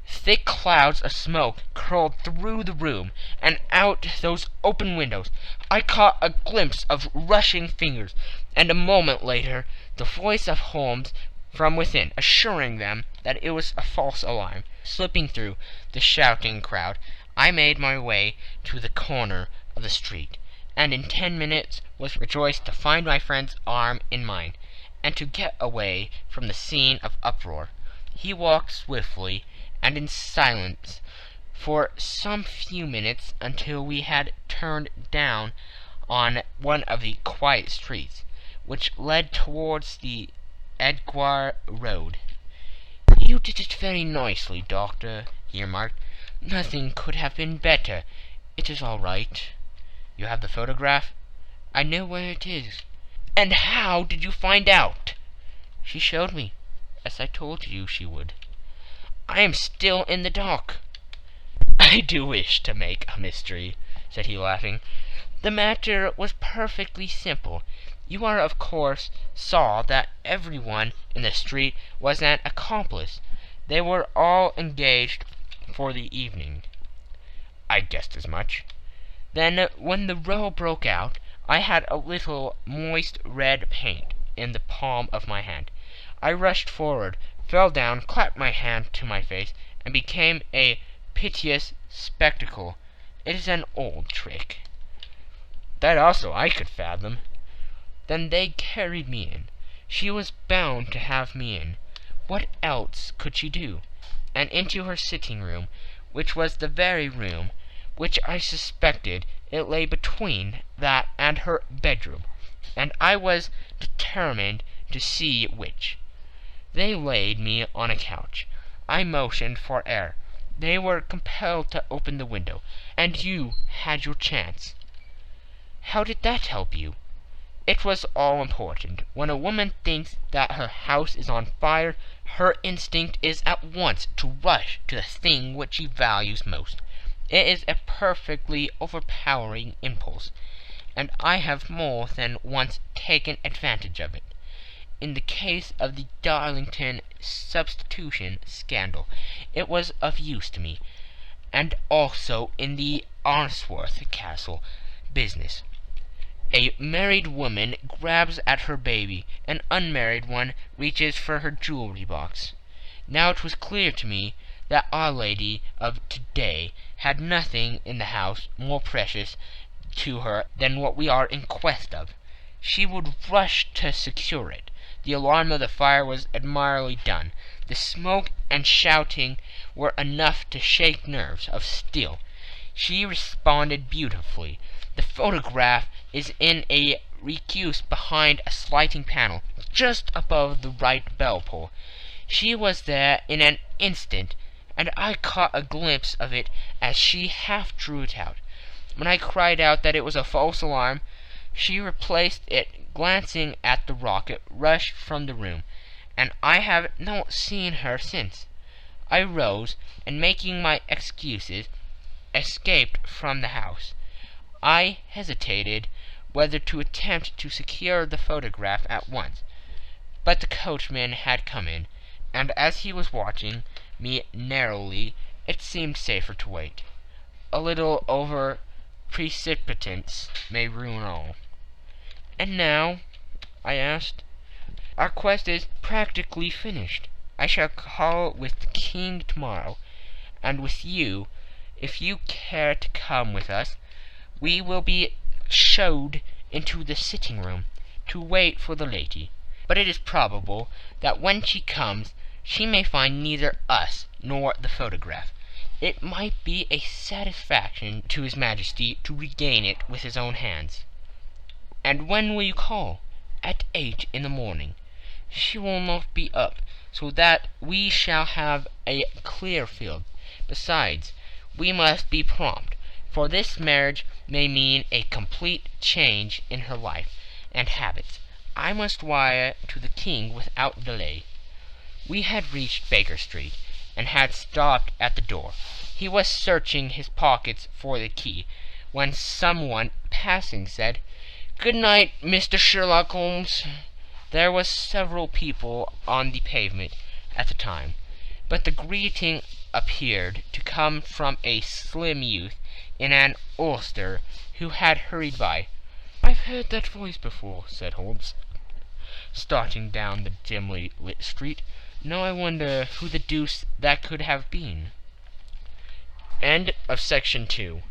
Thick clouds of smoke curled through the room, and out those open windows I caught a glimpse of rushing fingers, and a moment later the voice of Holmes from within, assuring them that it was a false alarm. Slipping through the shouting crowd, I made my way to the corner of the street, and in 10 minutes was rejoiced to find my friend's arm in mine, and to get away from the scene of uproar. He walked swiftly and in silence for some few minutes, until we had turned down on one of the quiet streets which led towards the Edgware Road. "You did it very nicely, Doctor," he remarked. "Nothing could have been better. It is all right." "You have the photograph?" "I know where it is." "And how did you find out?" "She showed me, as I told you she would." "I am still in the dark." "I do wish to make a mystery," said he, laughing. "The matter was perfectly simple. You are, of course, saw that everyone in the street was an accomplice. They were all engaged for the evening." "I guessed as much." "Then, when the row broke out, I had a little moist red paint in the palm of my hand. I rushed forward, fell down, clapped my hand to my face, and became a piteous spectacle. It is an old trick." "That also I could fathom." "Then they carried me in. She was bound to have me in. What else could she do? And into her sitting-room, which was the very room which I suspected. It lay between that and her bedroom, and I was determined to see which. They laid me on a couch. I motioned for air. They were compelled to open the window, and you had your chance." "How did that help you?" "It was all important. When a woman thinks that her house is on fire, her instinct is at once to rush to the thing which she values most. It is a perfectly overpowering impulse, and I have more than once taken advantage of it. In the case of the Darlington substitution scandal, it was of use to me, and also in the Arnsworth Castle business. A married woman grabs at her baby, an unmarried one reaches for her jewelry box. Now it was clear to me that Our Lady of today had nothing in the house more precious to her than what we are in quest of. She would rush to secure it. The alarm of the fire was admirably done. The smoke and shouting were enough to shake nerves of steel. She responded beautifully. The photograph is in a recuse behind a sliding panel, just above the right bell pull. She was there in an instant, and I caught a glimpse of it as she half drew it out. When I cried out that it was a false alarm, she replaced it, glancing at the rocket, rushed from the room, and I have not seen her since. I rose, and making my excuses, escaped from the house. I hesitated whether to attempt to secure the photograph at once, but the coachman had come in, and as he was watching me narrowly, it seemed safer to wait. A little over precipitance may ruin all. "And now?" I asked. "Our quest is practically finished. I shall call with the king tomorrow, and with you, if you care to come with us. We will be showed into the sitting-room to wait for the lady. But it is probable that when she comes, she may find neither us nor the photograph. It might be a satisfaction to His Majesty to regain it with his own hands." "And when will you call?" "At 8 in the morning. She will not be up, so that we shall have a clear field. Besides, we must be prompt, for this marriage may mean a complete change in her life and habits. I must wire to the king without delay." We had reached Baker Street, and had stopped at the door. He was searching his pockets for the key, when someone passing said, "Good night, Mr. Sherlock Holmes." There were several people on the pavement at the time, but the greeting appeared to come from a slim youth in an ulster who had hurried by. "I've heard that voice before," said Holmes, starting down the dimly lit street. "Now I wonder who the deuce that could have been." End of Section 2.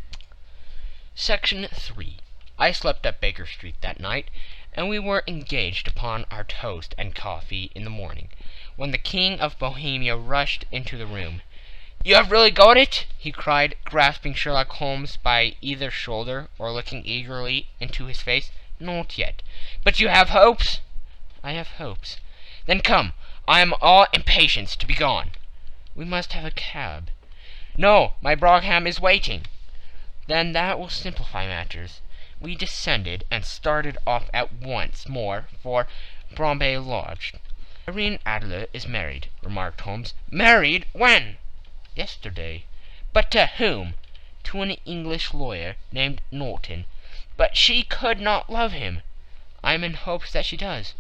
Section 3. I slept at Baker Street that night, and we were engaged upon our toast and coffee in the morning, when the King of Bohemia rushed into the room. "You have really got it?" he cried, grasping Sherlock Holmes by either shoulder, or looking eagerly into his face. "Not yet." "But you have hopes?" "I have hopes." "Then come. I am all impatience to be gone." "We must have a cab." "No, my brougham is waiting." "Then that will simplify matters." We descended, and started off at once more for Bombay Lodge. "Irene Adler is married," remarked Holmes. "Married? When?" "Yesterday." "But to whom?" "To an English lawyer named Norton." "But she could not love him." "I am in hopes that she does."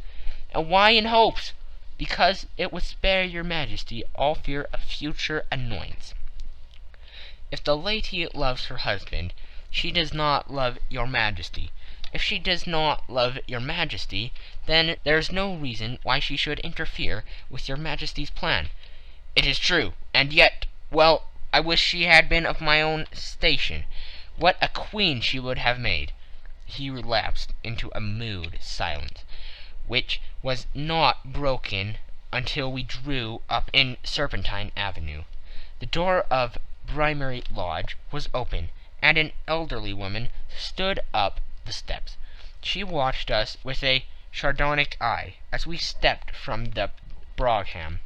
"And why in hopes?" "Because it would spare your Majesty all fear of future annoyance. If the lady loves her husband, she does not love your Majesty. If she does not love your Majesty, then there is no reason why she should interfere with your Majesty's plan." "It is true, and yet, well, I wish she had been of my own station. What a queen she would have made." He relapsed into a mood silence, which was not broken until we drew up in Serpentine Avenue. The door of Bohemia Lodge was open, and an elderly woman stood up the steps. She watched us with a sardonic eye as we stepped from the brougham.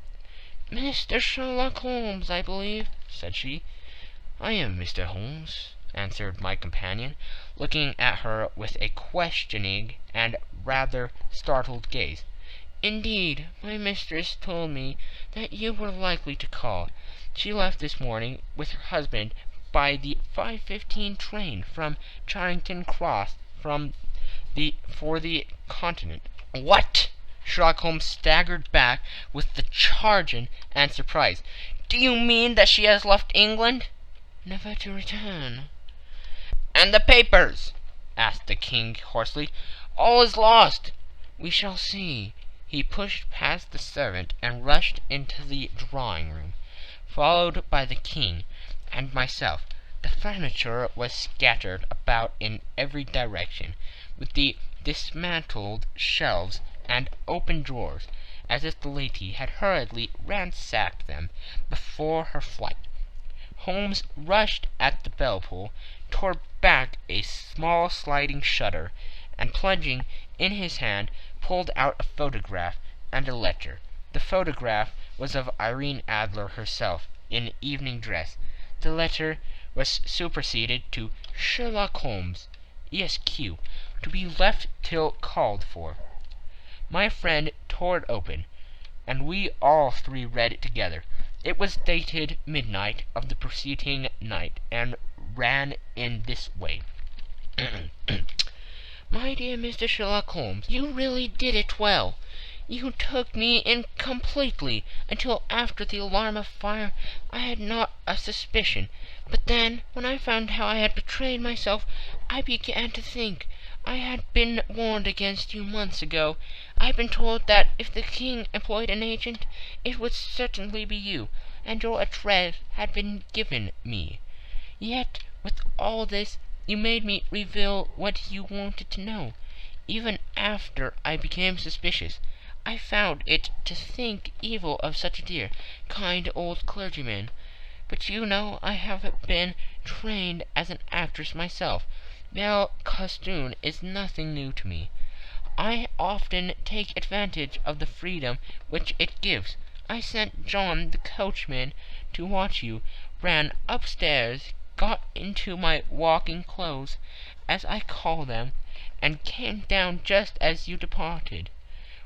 "Mr. Sherlock Holmes, I believe," said she. "I am Mr. Holmes," answered my companion, looking at her with a questioning and rather startled gaze. "Indeed, my mistress told me that you were likely to call. She left this morning with her husband by the 5:15 train from Charing Cross for the Continent." "What?" Sherlock Holmes staggered back with the chagrin and surprise. "Do you mean that she has left England?" "Never to return." "And the papers?" asked the king hoarsely. "All is lost." "We shall see." He pushed past the servant and rushed into the drawing-room, followed by the king and myself. The furniture was scattered about in every direction, with the dismantled shelves and open drawers, as if the lady had hurriedly ransacked them before her flight. Holmes rushed at the bell-pull, tore back a small sliding shutter, and plunging in his hand, pulled out a photograph and a letter. The photograph was of Irene Adler herself, in evening dress. The letter was superseded to Sherlock Holmes, Esq., to be left till called for. My friend tore it open, and we all three read it together. It was dated midnight of the preceding night, and ran in this way. My dear Mr. Sherlock Holmes, you really did it well. You took me in completely. Until after the alarm of fire I had not a suspicion. But then, when I found how I had betrayed myself, I began to think. I had been warned against you months ago. I had been told that if the king employed an agent, it would certainly be you, and your address had been given me. Yet, with all this, you made me reveal what you wanted to know. Even after I became suspicious, I found it to think evil of such a dear, kind old clergyman. But you know I have been trained as an actress myself. Male costume is nothing new to me. I often take advantage of the freedom which it gives. I sent John the coachman to watch you, ran upstairs, got into my walking clothes, as I call them, and came down just as you departed.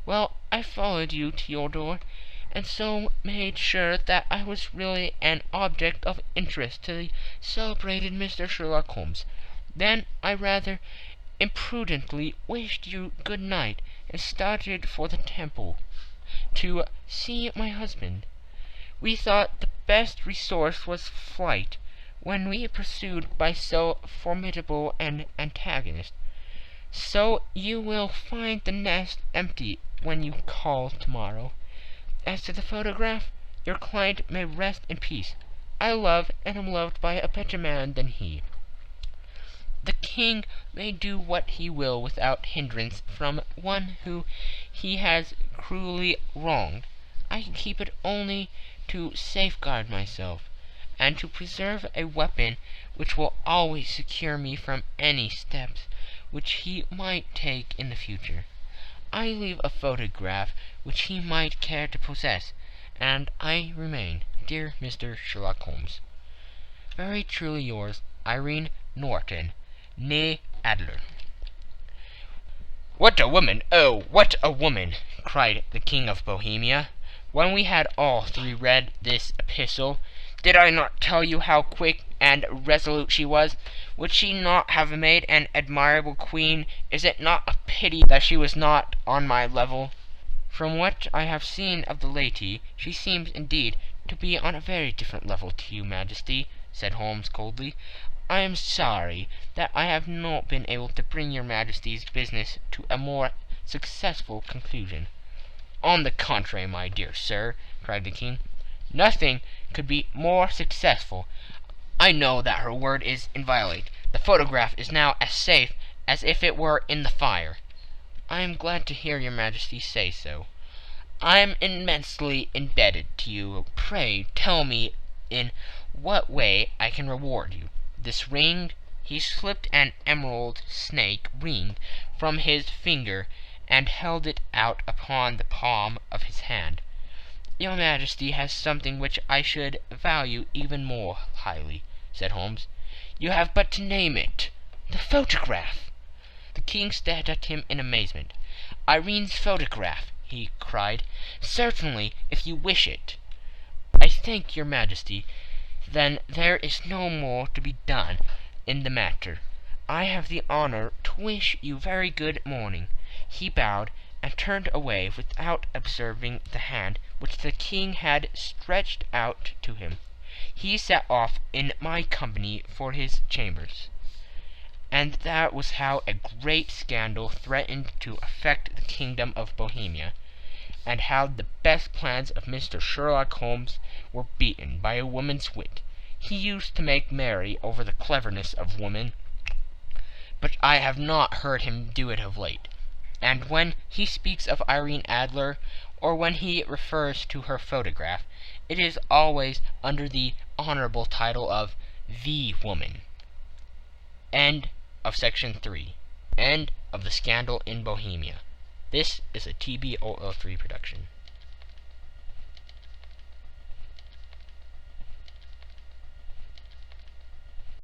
Well, I followed you to your door, and so made sure that I was really an object of interest to the celebrated Mr. Sherlock Holmes. Then I rather imprudently wished you good night, and started for the Temple to see my husband. We thought the best resource was flight, when we pursued by so formidable an antagonist. So you will find the nest empty when you call tomorrow. As to the photograph, your client may rest in peace. I love and am loved by a better man than he. The king may do what he will without hindrance from one who he has cruelly wronged. I keep it only to safeguard myself, and to preserve a weapon which will always secure me from any steps which he might take in the future. I leave a photograph which he might care to possess, and I remain, dear Mr. Sherlock Holmes, very truly yours, Irene Norton, née Adler. "What a woman! Oh, what a woman!" cried the King of Bohemia, when we had all three read this epistle. "Did I not tell you how quick and resolute she was? Would she not have made an admirable queen? Is it not a pity that she was not on my level?" "From what I have seen of the lady, she seems indeed to be on a very different level to you, Majesty," said Holmes coldly. "I am sorry that I have not been able to bring your Majesty's business to a more successful conclusion." "On the contrary, my dear sir," cried the King, "nothing could be more successful. I know that her word is inviolate. The photograph is now as safe as if it were in the fire." "I am glad to hear your Majesty say so." "I am immensely indebted to you. Pray tell me in what way I can reward you. This ring—" He slipped an emerald snake ring from his finger and held it out upon the palm of his hand. "Your Majesty has something which I should value even more highly," said Holmes. "You have but to name it. The photograph!" The King stared at him in amazement. "Irene's photograph!" he cried. "Certainly, if you wish it." "I thank your Majesty. Then there is no more to be done in the matter. I have the honor to wish you very good morning." He bowed and turned away without observing the hand which the King had stretched out to him. He set off in my company for his chambers. And that was how a great scandal threatened to affect the kingdom of Bohemia, and how the best plans of Mr. Sherlock Holmes were beaten by a woman's wit. He used to make merry over the cleverness of women, but I have not heard him do it of late. And when he speaks of Irene Adler, or when he refers to her photograph, it is always under the honorable title of The Woman. End of section 3. End of the scandal in Bohemia. This is a TBOO3 production.